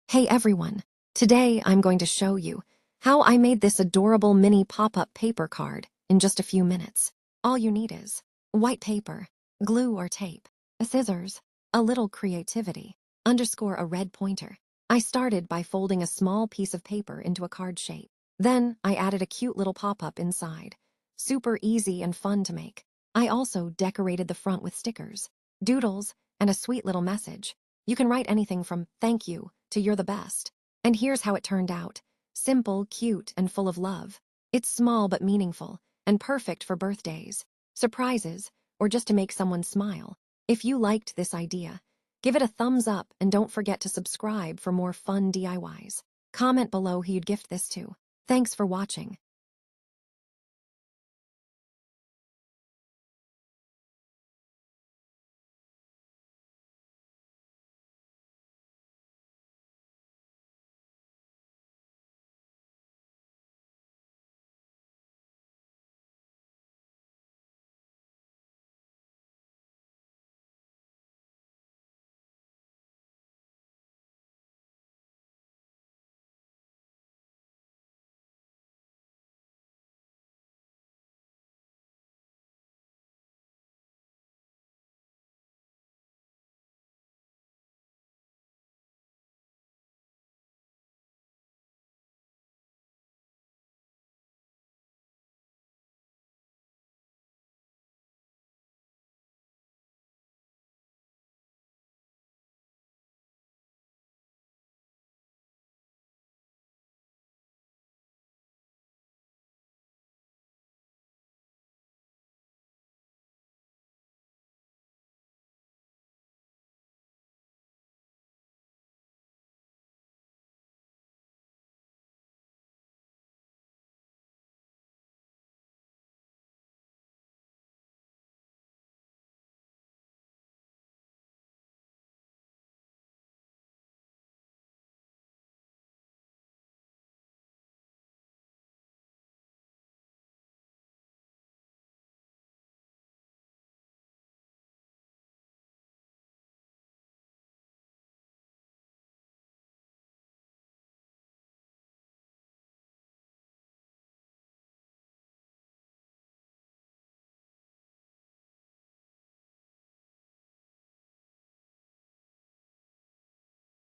Hey everyone! Today I'm going to show you how I made this adorable mini pop-up paper card in just a few minutes. All you need is white paper, glue or tape, scissors, a little creativity, underscore a red pointer. I started by folding a small piece of paper into a card shape. Then I added a cute little pop-up inside. Super easy and fun to make. I also decorated the front with stickers, doodles, and a sweet little message. You can write anything from "thank you" to "you're the best." And here's how it turned out. Simple, cute, and full of love. It's small but meaningful, and perfect for birthdays, surprises, or just to make someone smile. If you liked this idea, give it a thumbs up and don't forget to subscribe for more fun DIYs. Comment below who you'd gift this to. Thanks for watching.